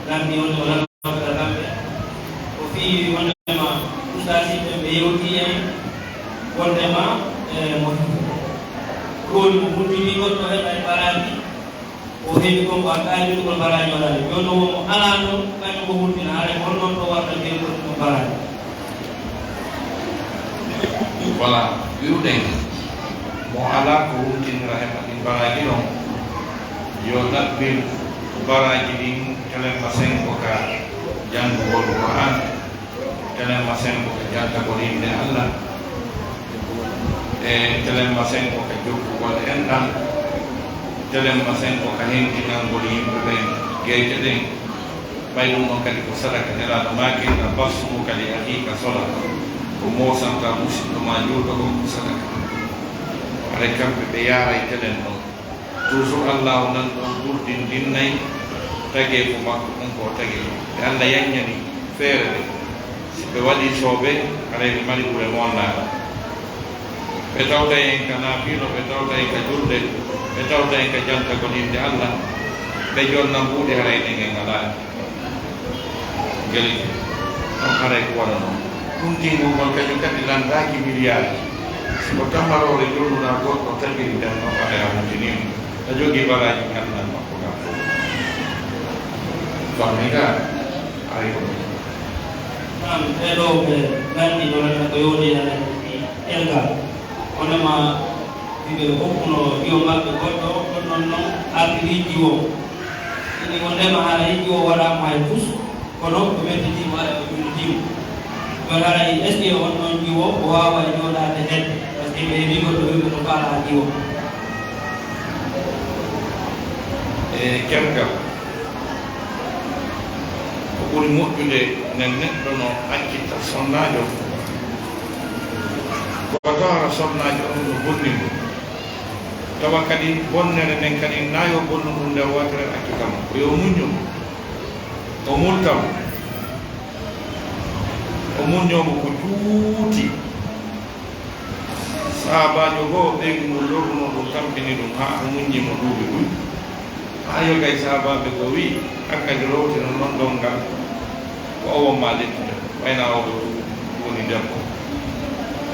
lamdi on wala kamɓe o fi wondema ustasiɓe ɓe yewti en wondema mo koni mo huntini goɗɗo heɓa e baraji o heewi kon ko a kaaliɗo kon baraji waɗani joni mo alano kañum ko huntina haare honnoon to warta mbiyen ko baraji voilà wiwɗen mo ala ko huntinira heɓa ɗin baraji ɗon yo ɗaɓɓin baraji ɗin telemma sen ko ka janngugol Qur'an telemma sen ko ka jantagol yimɓe Allah e telemma sen ko ka jokkugol enɗam telemma sen ko ka hentinalngol yimɓe ɓen geyte ɗen ɓay ɗum ɗon kadi ko sadaka nelaɗo makinɗa basumu kadi akika sola ko mosanta musidɗo ma juuɗo on ko sadaka aɗa kamɓe ɓe yaara e telen ɗon toujours allahu nan ɗon ɓurɗin dinnayi tagee ko makko ɗum ko tagee ɓe Allah yaññani feere ɗe si ɓe waɗi sooɓe aɗa mari ɓure monnaɗa ɓe tawta en ka naafino ɓe tawta en ka julde ɓe tawta en ka jantagol yimde Allah ɓe jonna mbuuɗe haray ɗen en alaani geli ɗon haray ko waɗa noon ɗumtingol ngol kañum kadi landaki milliard siko tammarore jolluɗa goɗɗo tagiri tan no aɗa a huntinima a jogui baraji ganduɗan makko ga fof fammiga ay ko nam ɓeɗo ɓe gandi ɗonene ko yowni elgal onema ɓiɓe hokkuno jiwo maɓɓe goɗɗo ɗon noon noon artiri jiwo ɗiɗi ko ndema haala jiwo waɗama hay tous kono ko wedditima waɗa ko jumditima yon haray est ce que on ɗon jiwo o wawa e joɗade hen par ce que ɓe heeɓi goɗɗo wiɓe to faala jiwo e kergal ko ɓuri moƴƴude nen neɗɗo no accitta sonnajo ko tawara sonnajo on no bonni ngu tawa kadi bonnere nden kadi nayo bonno ɗum nder watere accitama ko yo muño o multamo o muññomo ko juuti sahabajo goo ɓeygu ngu lorruno ɗum tampini ɗum ha o muññimo duuɓi ɗum ha yogay sahabaɓe ko wi hakkadi rowtino noon ɗon ngal ko owonma lettude wayna oɗo woni debbo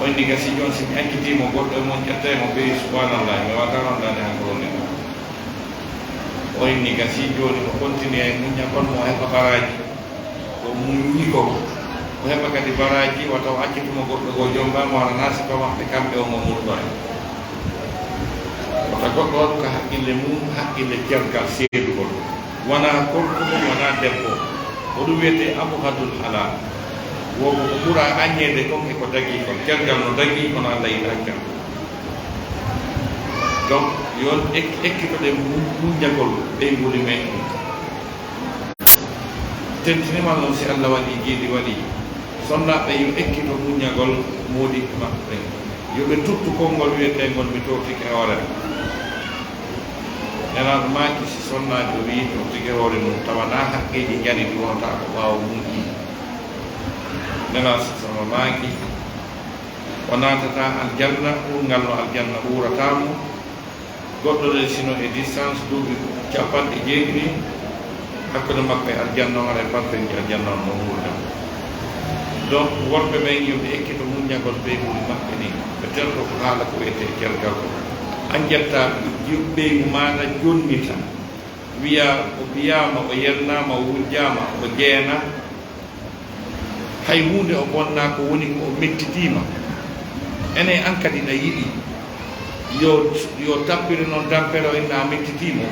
o indi gasi joni si mi accitimo goɗɗo e mon ƴettaymo ɓeyi subhanallah mi wata rondade hanko woni ɗum o inni gasi joni o continue e muñña kon mo heɓa baraji o muññi ko o heɓa kadi baraji o taw accitumo goɗɗo go jombamo ara nasiba maɓɓe kamɓe omo murɗore wata goɗɗo waɗu ko haqqille mum haqqille kergal seedugol wona korkuɗum wona debbo oɗum wiyete abouhadul halal wobo ko ɓuura aññede kon e ko dagui kon kergal no dagui kono Allah yiɗi hakkel donc yon ekkitoɗe muññagol ɓeyguli men tentinima noon si Allah waɗi jiiɗi waɗi sonnaɓe yo ekkito muññagol moodi maɓɓe yoɓe tuttu konngol wiyetegol mi towtike hoore nelaɗo maki si sonnajo wi towtike hoore mum tawana haqqeji jani ɗi wonata ko ɓawa muñƴi nela sama maki o natata aljanna ɓurgal no aljanna ɓuuratamo goɗɗo ɗe sino e distance duuɓi capanɗe jeeɗiɗi hakkude makko e aljanna o ara e parteji aljanna on no wuurdam donc wonɓe ɓen yoɓe ekkito muññagol ɓeygol maɓɓe ni ɓe terɗo ko haala ko wiyete kergal ko an jetta ɓeygu maɗa jonnita wiya o biyama o yennama o wujjama o jeena hay hunde o bonna ko woni ko o mettitima ene an kadi ɗa yiɗi yo tappiri noon dampere o inna mettitimo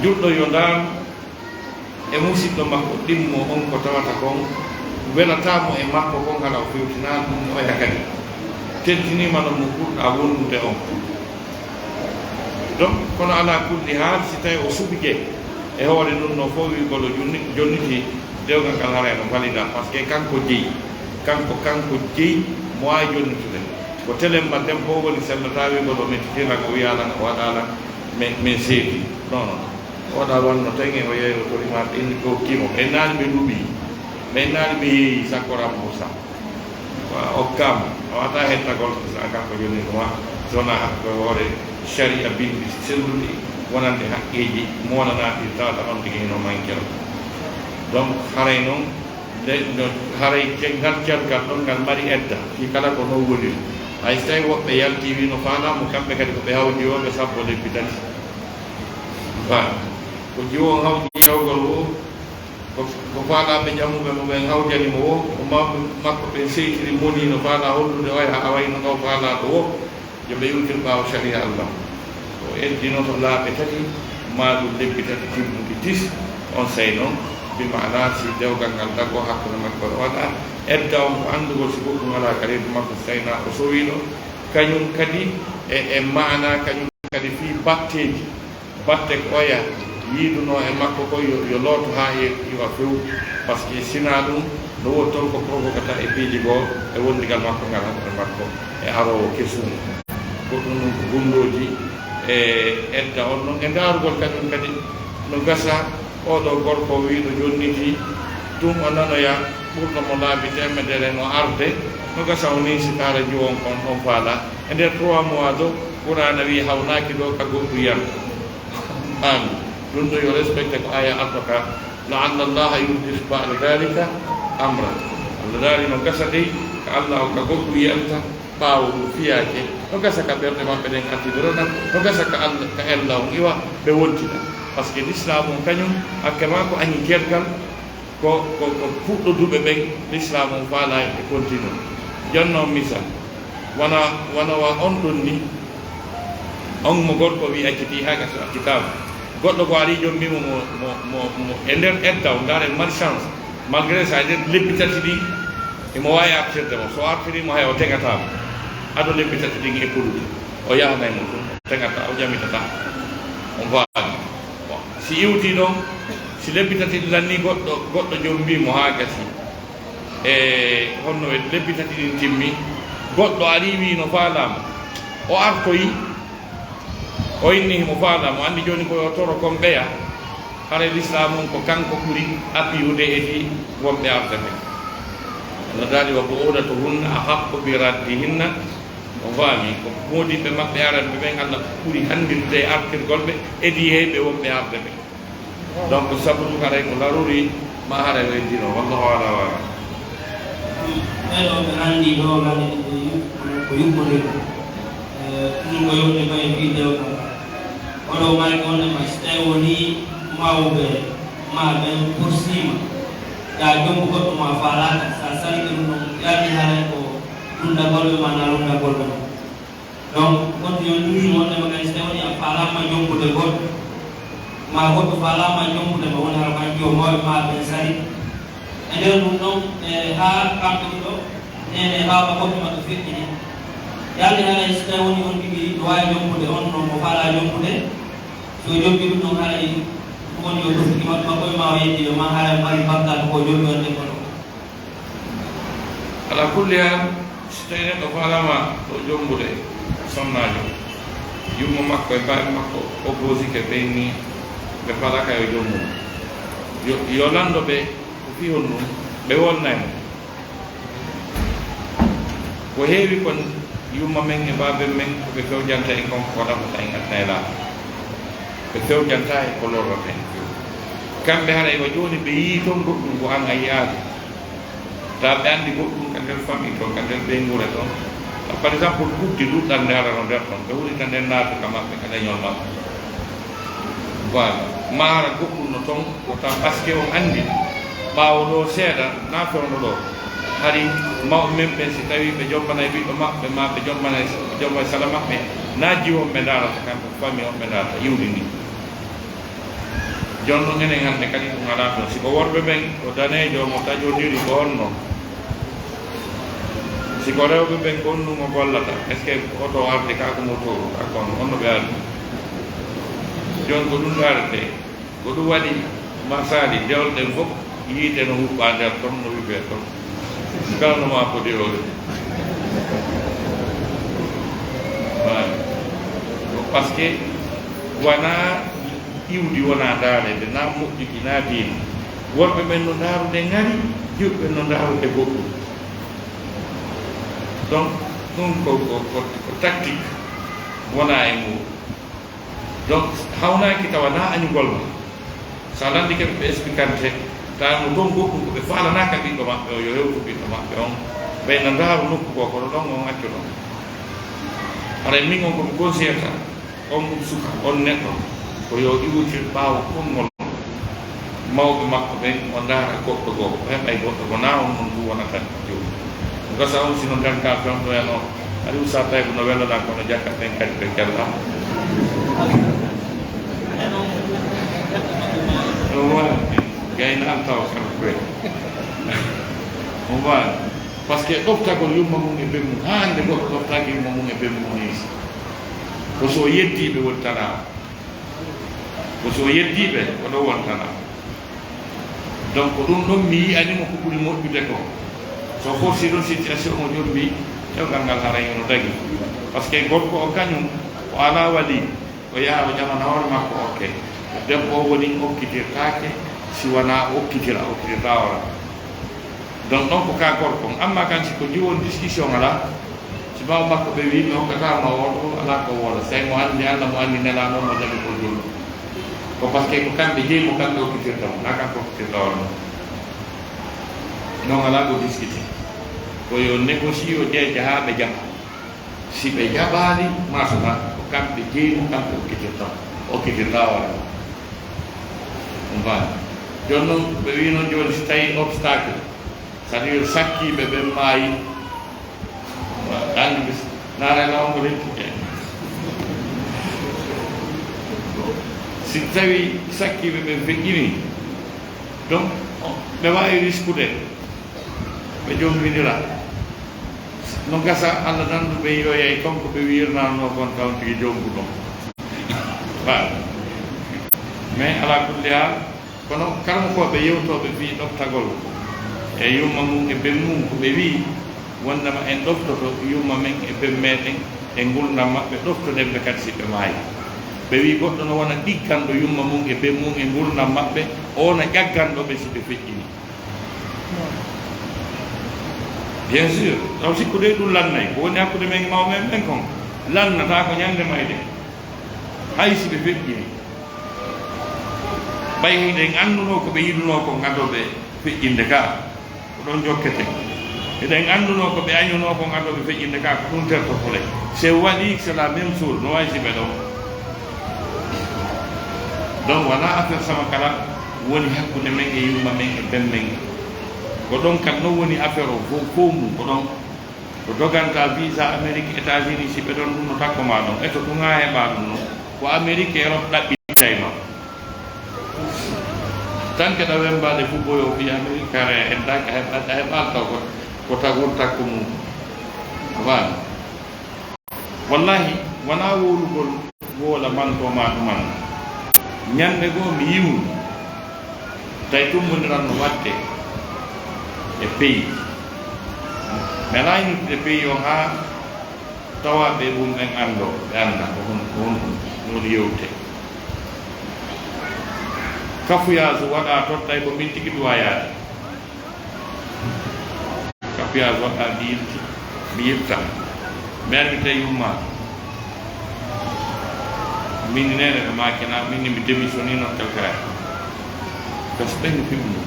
juɗɗo yo ndam e musidɗo makko ɗimmo on ko tawata kon welatamo e makko kon kala o fewtina ɗum oya kadi tentinima no mo ɓurɗa wonnude on donc kono ala kulli haal si tawi o suɓike e hoore ɗum no fof wigolo jonniti dewgal ngal hara no valida par ce que kanko jeeyi kanko jeeyi mo wawi jonnitude ko telemma debbo o woni sellata wigol o mettitina ko wiyala o waɗala mais seedi non non oɗa wanno tan e o yeeyo to rimaɓe inni ko kimo ɓe naani ɓe ɗuuɓi ɓe naani ɓe yeeyi sakkoram moussa o kam a wata hettagol sa kanko joni noma sona ko hoore sharia bindi selluɗi wonande haqqeji mo wonanaɗi tawata on tigi no manquel donc haray noon haray ngal cergal ɗon ngal mari edda fi kala ko no woni hay so tawi woɓɓe yalti wi no faalamu kamɓe kadi ko ɓe hawdi yoɓe sappo lebbi tati ba ko jiwo hawdi yawgol o ko faalaɓe ƴammuɓe mo ɓen hawjanimo o ko mawɓe makko ɓe seytiri moni no faala hollude oya a wayno ɗo faalaɗo o yoɓe iwtir ɓaawo sharia allah o eddino to laaɓe tati ma ɗum lebbi tati timmuɗi tis on say noon bimana si dewgal ngal dago hakkude makko o waɗa edda on ko andugol si goɗɗum ala ka reedu makko sayna ko sowiɗo kañum kadi e mana kañum kadi fi batteji batte ko oya yiiduno e makko ko yo looto ha iwa few par ce que sina ɗum no woni toon ko provocata e piiji goo e wondigal makko ngal hakkude makko e arowo kesum goɗɗum ɗum ko gundoji e edda on noon e darugol kañum kadi no gasa oɗo gorko wiiɗo jonniti ɗum o nanoya ɓurɗo mo laabi temedere no arde no gasa o ni sitara juwon kon on faala e nder 3 mois do qur'ana wi hawnaki ɗo ka goɗɗu yiyanta an ɗum ɗo yo respecté ko aya artoka laalla allaha yuhdis ba'da dalika amra allah daari no gasa dey ko allah o ka goɗɗu yiyanta ɓaawo ɗum fiyake no gasa ka ɓerɗe maɓɓe ɗen artidirona no gasa ka allah ka ella on iwa ɓe wontina par ce que l'islam on kañum hakke ma ko añi kergal ko fuɗɗo duɓe ɓen l'islam on faala e continue jonnon misal wona wa on ɗon ni on mo gorko wi acciti ha gaso kitabu goɗɗo ko ari jombimo mo e nder edda o ndaren mari chance malgré ça nder lebbi tati ɗi emo wawi artirde mo so artirimo hay o tegatamo aɗo lebbi tati ɗin e pulude o yahanay mo ɗum tegata o jamitata on faali si iwti ɗon si lebbi tati ɗi lanni goɗɗo jombimo ha gasi e honno e lebbi tati ɗin timmi goɗɗo ari wi no faalama o artoyi o inni himo faalama andi joni koyo toro kon ɓeya hara l'islam on ko kanko ɓuuri appiyude e ɗi wonɓe ardete allah daali wa bu'udatu hunna ahaqqu bi raddihinna o faami ko moodiɓe maɓɓe aranɓe ɓen allah ɓuuri handirde e artirgol ɓe edi heyɓe wonɓe arde ɓe donc sabu ɗum haray ko laruri ma haray weddino wallahu ala wala ɓeɗo ɓe anndi ɗo gane ko yuɓɓode ɗum ko yewde koye fi dewgal oɗo mari wondema so tawi woni mawɓe ma ɓen pursima ya jombo goɗɗo ma falaka sa salike ɗum ɗon yalni haray ko lundagolɓe ma na lundagolɓe ma donc goɗɗo yon toujours wondema kadi so tawi woni a falama jombude goɗɗo ma goɗɗo falama jombude ma woni hara kanji o mawɓe ma ɓen sari e nder ɗum ɗon ha kamɓe ɗiɗo nene hawa goɗɗo maɓɓe feƴƴini yalni haray so tawi woni on tigi no wawi jombude on ɗon mo faala jombude so jombi ɗum ɗon haray woni yo tofiki maɓɓe maɓɓe ma o yeddi ma haray mari baggal ko jombi on ndeko ɗo ala kulli hal so tawi neɗɗo faalama ɗo jombude sonnajo yummo makko e baaɓe makko opposike ɓenni ɓe falaka yo jommum yo lando ɓe ko fi hon ɗum ɓe wonnaymo ko heewi kon yumma men e baaɓe men koɓe fewjanta e konko waɗata en adna e laaɓa ɓe fewjanta e ko lorrata en kamɓe hara ewa joni ɓe yii toon goɗɗum ko an a yiyaade ta ɓe anndi goɗɗum ka nder famille to ka nder ɓe ngure toon par exemple ɓuddi ɗuɗɗal nde ara no nder toon ɓe wurita nden naatuka maɓɓe ka leñol maɓɓe voilà ma hara goɗɗum no toon ko tan par ce que on anndi ɓaawo ɗo seeɗa na fewno ɗo hari mawɓe men ɓen si tawi ɓe jombana e ɓiɗɗo maɓɓe ma ɓe jombana e sala maɓɓe na jiwon ɓe darata kamɓe famille on ɓe darata iwdi ndi jonno enen hannde kadi ɗum ala toon siko worɓe ɓen ko danejo mo taƴodiri ko honno siko rewɓe ɓen ko onnumo gollata est ce que oto arde kako motoru kakon onno ɓe ardi joni ko ɗum darete ko ɗum waɗi masali dewɗen fof yiite no huɓɓa nder toon no wiɓe toon kala no ma podirode wala par ce que wona iwdi wona daarede na moƴƴuki na diine worɓe ɓen no daarude ngari juɓɓe no daarude goɗɗum donc ɗum ko tactique wona e mum donc hawna kita wana ani golma salan dike be explicante ta no gongo ko be fala naka bi ko ma yo yo ko bi ma on be nan da no ko ko do on accio do ara mi ngon ko consieta on suka on netto ko yo iwu ci bawo ko ngol mawɓe makko ɓen o ndaara goɗɗo goo heɓay goɗɗo ko na on noon du wonata jooni gasa on sino ganka ton ɗo en o aɗa usa tawi no welana kono jakkat ɓen kadi ɓe kellam ɗum waɗi gayna an taw kamɓe ɓe on waɗi par ce que ɗoftagol yumma mum e bemmum hande goɗɗo ɗoftaki yumma mum e bemmum nisi ko so yeddiɓe wontana ko so yeddiɓe ko ɗo wontana donc ɗum ɗon mi yi'animo ko ɓuri moƴƴude ko so forsi ɗon situation o jombi ƴewgal ngal harayno dagi par ce que gorko o kañum o ala waɗi o yaha o ƴamana hoore makko okke debbo o woni okkitirtake si wona okkitira ora donc ɗon ko ka gorko amma kan siko jiwon discussion ala si baw makko ɓe wi mi hokkatama oɗo ala ko wola so tawi mo andi allah mo andi nelano mo jaɓi ko jolɗo ko par ce que ko kamɓe jeyi mo kamɓe okkitirta mo na kanko okkitirta hoore mo non ala ko discuté ko yo négocie o ƴeeƴe ha ɓe jaɓa si ɓe jaɓali masata ko kamɓe jeyi mo kamɓe okkitirta hoore mo ɗum faami joni noon ɓe wi noon joni so tawi obstacle c'est à dire sakkiɓe ɓen maayi andi bis naare lawngo rentude si tawi sakkiɓe ɓe feƴƴini donc ɓe wawi riskude ɓe jombidira no gasa allah nanduɓe yoyay comme ko ɓe wirnanno kon taw tigi jombuɗo wa mais ala kulli hal kono kalmo koɓe yewtoɓe fi ɗoftagol e yumma mum e ben mum ko ɓe wi wondema en ɗoftoto yumma men e ben meɗen e gurdam maɓɓe ɗoftoɗenɓe kadi si ɓe maayi ɓe wi goɗɗo no wona ɗigganɗo yumma mum e ben mum e gurdam maɓɓe ona ƴagganɗoɓe si ɓe feƴƴini bien sûr taw sikkude ɗum lannay ko woni hakkude men mawmen ɓen kon lannata ko ñande mayde hay si ɓe feƴƴini ɓay eɗen annduno ko ɓe yiɗuno ko gadoɓe feƴƴinde ka ko ɗon jokkete eɗen annduno ko ɓe añuno ko gadoɓe feƴƴinde ka ko ɗum tertotole se waɗi c'est la même chose no way si ɓe ɗon donc wona affaire sama kala woni hakkude men e yumma men e ben men ko ɗon kam non woni affaire o fof mum ko ɗon ko doganta visa Amérique États-Unis si ɓe ɗon ɗum no takkoma ɗon eto ɗum ha heɓa ɗum noon ko Amérique e Europe ɗaɓɓitay noon tant que ɗa wembade fuɓɓoyo fi Amérique kare eddaki a heɓal taw ko tagol takko mum wani wallahi wona wowlugol woola mantoma ɗuman ñande goo mi yimu tawi tummodiran no watte e pays mi ala yimɓe pays o ha tawa ɓe ɗum ɓen anndo ɓe annda ko hon yewte kafuyage waɗa tottay ko min tigi ɗuwa yaade kafuyage waɗa mi yetta mi armita yumma min nene ɓe makina min mi démissionni noon quelque ray parce que ɓen fimno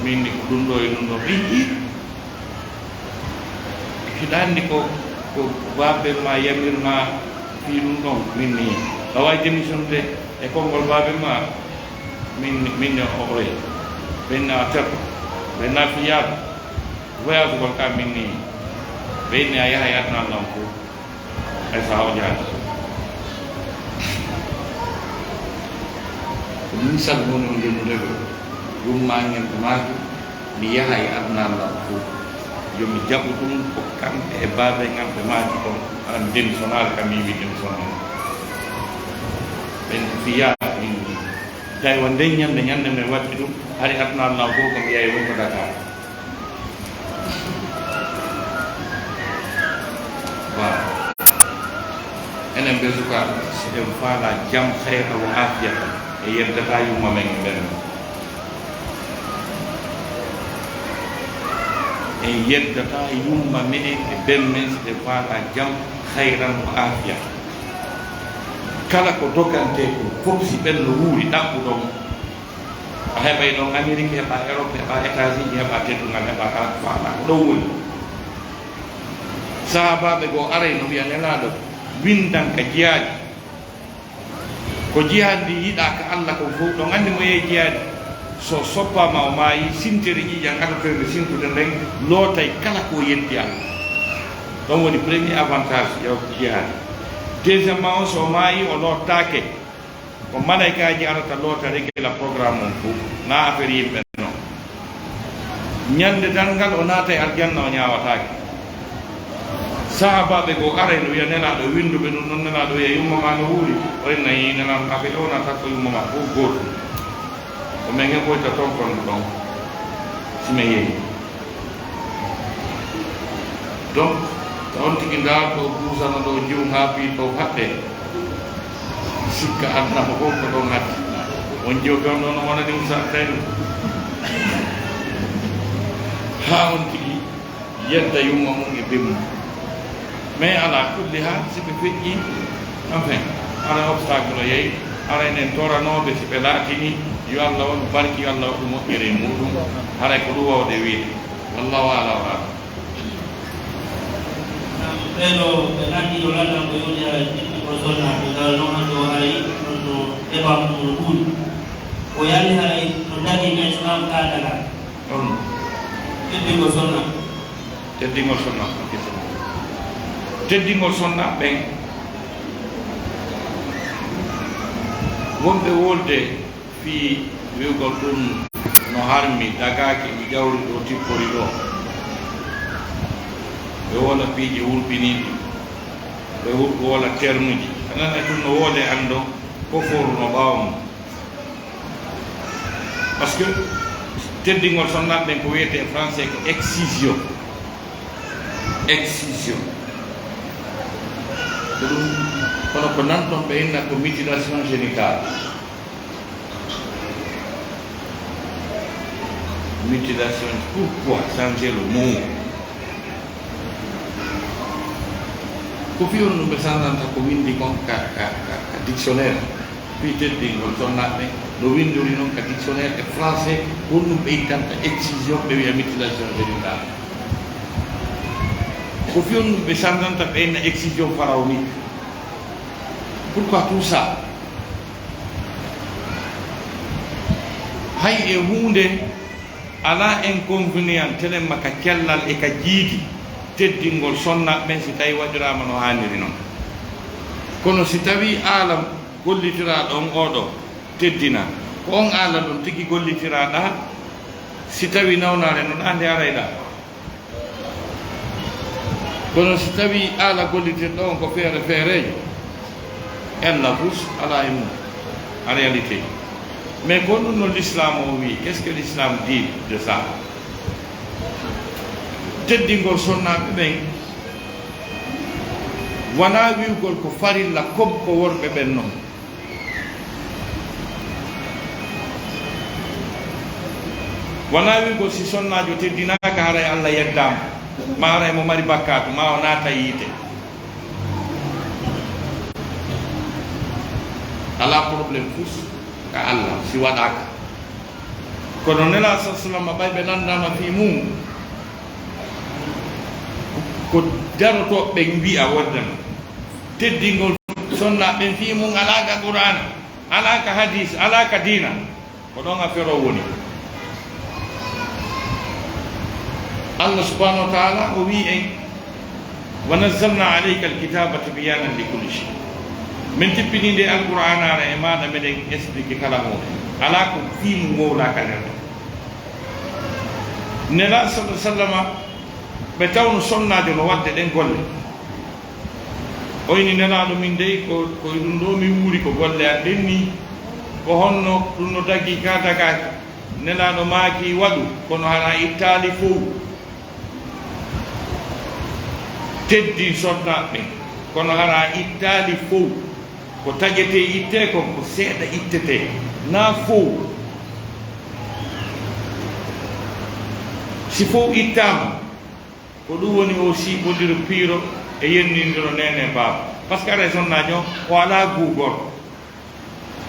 min ni ko ɗum ɗo e ɗum ɗo ɓiƴƴi hiɗa anndi ko babe ma yamirma fi ɗum ɗon min ni a wawi démissionnude e konngol babe ma min o oye ɓenni a terto ɓenna fiyaɓe voyage gol ka min ni ɓenni a yaha yadnanɗan fof hay sa o jaade ko min salmoni o ndennude ɗo yummagen ko maaki mi yaha e adnanɗan fof yomi jaɓu ɗum ko kamɓe e babe gamɓe maaki kon an démissionnage kam mi wi démissionnage ɓen fiyaɓe min ni tawi o nden ñande men waddi ɗum hari adnanɗan fof komi yahi wonko Dakar voilà enen ɓe sukaɓe siɗen faala jam hayra wo afiyata e yeddata yumma men e ɓen e yeddata yumma minen e ben men siɗen faala jam hayran wo afiyata kala ko dogante ko fof si ɓenno wuuri ɗaɓɓuɗon a heɓay ɗon Amérique heɓa Europe heɓa États-Unis heɓa teddungal heɓa kala ko faala ko ɗon woni sahabaɓe goo aray no wiya nelaɗo windan ka jiyaaɗi ko jihaad ndi yiɗaka Allah ko fof ɗon andi mo yehi jiyaade so soppama o maayi sintere ƴiƴan atatorde sintude nden lootay kala ko yetti Allah ɗon woni premier avantage yaw jihaade deuxièmement o so maayi o loottake ko malaikaji arata loota régla programme on fof na affaire yimɓe non ñande tan ngal o naatay aljanna o ñawatake sahabaɓe goo aray no wiya nelaɗo winduɓe ɗum noon nelaɗo wiya yummama no wuuri o nayi nelaɗo affaire o nata ko yummama fof goto ko men heɓoyta toon konno ɗon sime yeehi donc so on tigi nda to buusano ɗo jum ha pi to haɗɗe sikka adnama fof ko ɗon hadde on jogam ɗon wona ɗum sartani ha on tigi yedda yumma mum e bemmu mais ala kulli ha siɓe feƴƴi enfin ara obstacle o yeeyi ara enen toranoɓe si ɓe laatini yo Allah waɗu barki yo Allah waɗu moƴƴere muɗum haray ko ɗum wawde wiide wallahu ala wa ala ɓeɗo ɓe nandiɗo landan ko yoni a jiɗɗi ko sonnaɓe ngal noon hande o ari ɗon no heɓama no ɗuuɗi o yalli haray no dagui islam kaɗaga on teddingol sonnaɓe teddingol sonnaɓe teddingol sonnaɓe ɓen wonɓe wolde fi wiwgol ɗum no harmi dagaki mi ƴawri ɗo tippori ɗo ɓe wola piiji wurɓiniɗi ɓe wola terme ji anana ɗum no woode anndo foforu no ɓaawa mum par ce que teddingol sonnaɓe ɓen ko wiyete e français ko excision excision ko ɗum kono ko nanton ɓe inna ko mutilation génitale mutilation pourquoi changer le mot ko fiyon ɗum ɓe sandanta ko windi kon ka dictionnaire fi teddingol sonnaɓe no windori noon ka dictionnaire e français won ɗum ɓe ittanta excision ɓe wiya mutilation génitale ko fiyon ɗum ɓe sandanta ɓe inna excision pharaonique pourquoi tout ça hay e hunde ala inconvénient telemma ka cellal e ka jiidi teddingol sonnaɓe ɓen si tawi waɗirama no hanniri noon kono si tawi alam gollitiraɗo on oɗo teddina ko on ala ɗon tigi gollitiraɗa si tawi nawnare noon ande arayɗa kono si tawi ala gollitirɗo on ko feere feerejo ella fus ala e mum en réalité mais ko ɗum no l'islam o wi qu'est ce que l'islam dit de ça teddingol sonnaɓe ɓen wona wiwgol ko farilla comme ko worɓe ɓen noon wona wiwgol si sonnajo teddinaka haray Allah yeddama ma haray mo mari bakkatu ma o naata yiite ala probléme fus ka Allah si waɗaka kono nela sa sallam ɓay ɓe nandama fi mum ko jarotoɓe ɓe mbiya woddema teddingol sonnaɓe fi mum alaka qur'an alaka hadis alaka dina ko ɗon affaire o woni Allah subhanahu wa ta'ala o wi en wa nazzalna alayka alkitaba tibyanan li kulli shay min tippini nde alqur'an ara e maɗa meɗen explique kala mo ala ko fimu wowlaka nder nela sallah sallama ɓe tawno sonnajo no wadde ɗen golle oyni nelaɗo min dey ko ɗum ɗo mi wuuri ko golle a ɗenni ko honno ɗum no dagui ka dagaki nelaɗo maaki waɗu kono hara ittali fof teddi sonnaɓe kono hara ittali fof ko taƴete itte kon ko seeɗa ittete na fof si fof ittama ko ɗum woni aussi ɓodiro piiro e yennindiro nene baaba par ce que ara sonnajo o ala guugor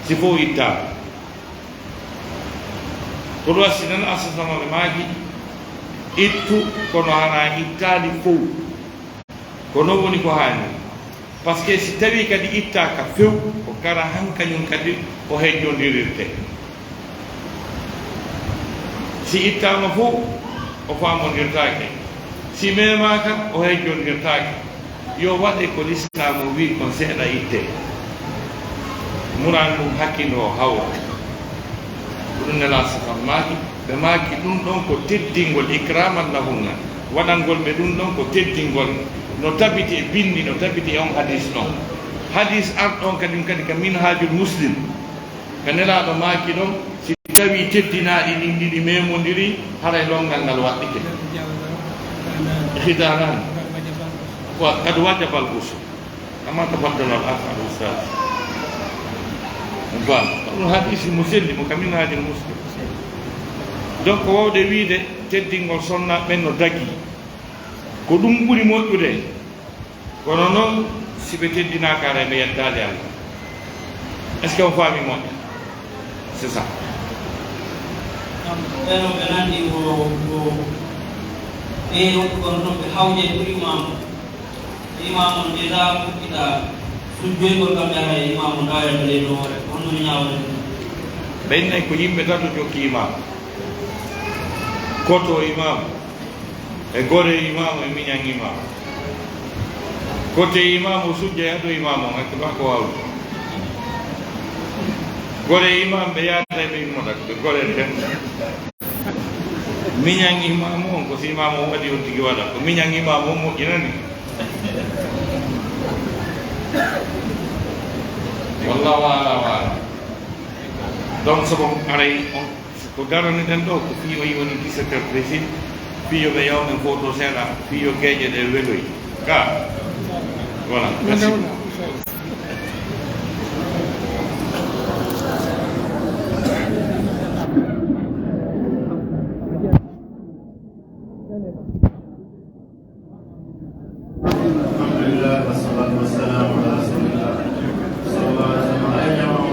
sifo itta ko ɗo asinan asasamale maaki ittu kono hana ittali fof kono woni ko haani par ce que si tawi kadi ittaka few ko kara han kañum kadi o hejjondirirte si ittama fof o famodirtake si memaka o hejjondirtake yo waɗe ko l'islamu wi kon seeɗa itte muran ɗum hakkille o hawa ɗum nela safam maaki ɓe maaki ɗum ɗon ko teddingol ikraman lahunna waɗangol ɓe ɗum ɗon ko teddingol no tabiti e bindi no tabiti e on hadis ɗon hadis arɗon kadi ka minhajul muslim ka nelaɗo maaki ɗon si tawi teddinaɗi ɗin ɗiɗi memodiri haray longal ngal waɗɗike hidarani kad wajabal gusul amma tafaddal al akh al ustad bon ɗum hadisi muslim ka minhajul muslim donc wawde wiide teddingol sonna ɓen no dagi ko ɗum ɓuri moƴƴude kono noon si ɓe teddinaka ara ɓe yeddade Allah est ce que on faami moƴƴa c'est ça ɓeno ɓe nandi ko ɓeɗo kono noon ɓe hawde ɓuri imamu déjà fuɗɗiɗa sujjoygol kam ɓe hay imamu dawete leydo hoore honɗum ñawde ɓennay ko yimɓe tato jokki imam koto imam e gore imam e miñan imam kote imam o sujja e haɗo imam o hakko ɗon ko wawde gore imam ɓe yaada ɓe immoɗa ɓe gore ten miñan imam on ko si imam o waɗi on tigi waɗa ko miñan imam o moƴƴinani wallahu ala wala donc sobo aray on ko darani ɗen ɗo ko fiyo yi woni 17h précise fiyo ɓe yawmen photo seeɗa fiyo gueƴe ɗe weloy ka voilà merci alhamdulillah wassalatu wassalamu ala rasulillah sallallahu alaihi wasallam ayyamu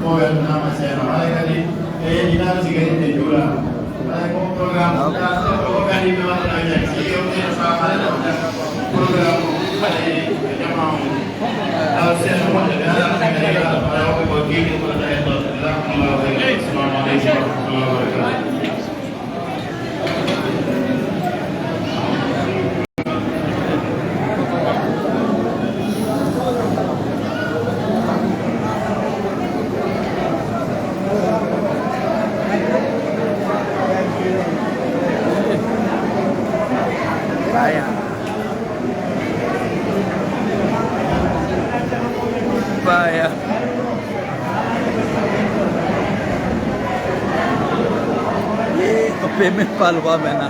ko nama seno ay kadi e dina sigari jula ay ko program ko kadi me wala ya si yo ne sa ala program kali jamaah al seno mo de ala kadi para ko gini ko ta eto assalamu alaikum warahmatullahi wabarakatuh. Vaya. Ye kopi में पालवा में ना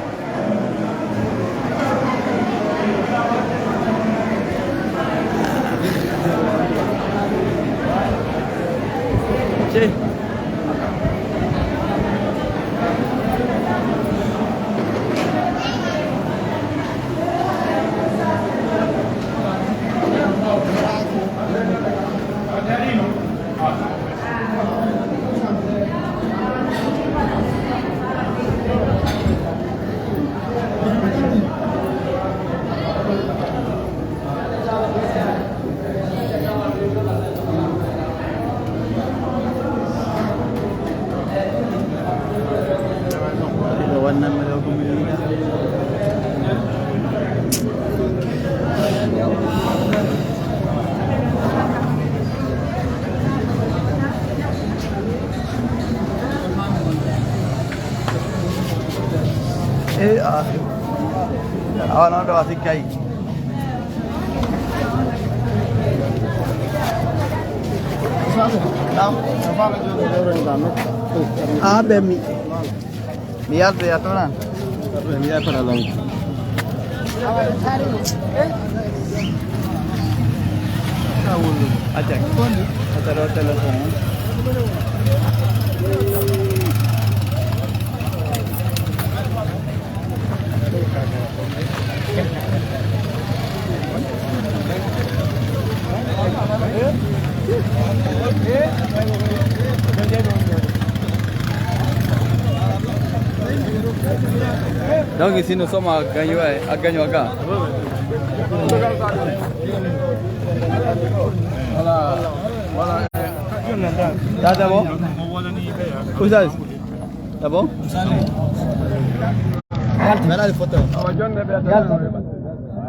warna merah kumilinya. Awak nak asik kai. Bemi. Biar dia tu kan. Biar pada lalu. Ajak. Ada telefon. Donc ici nous sommes à Gagnoaga. Voilà. T'as bon? Où ça? T'as bon? Regarde les photos.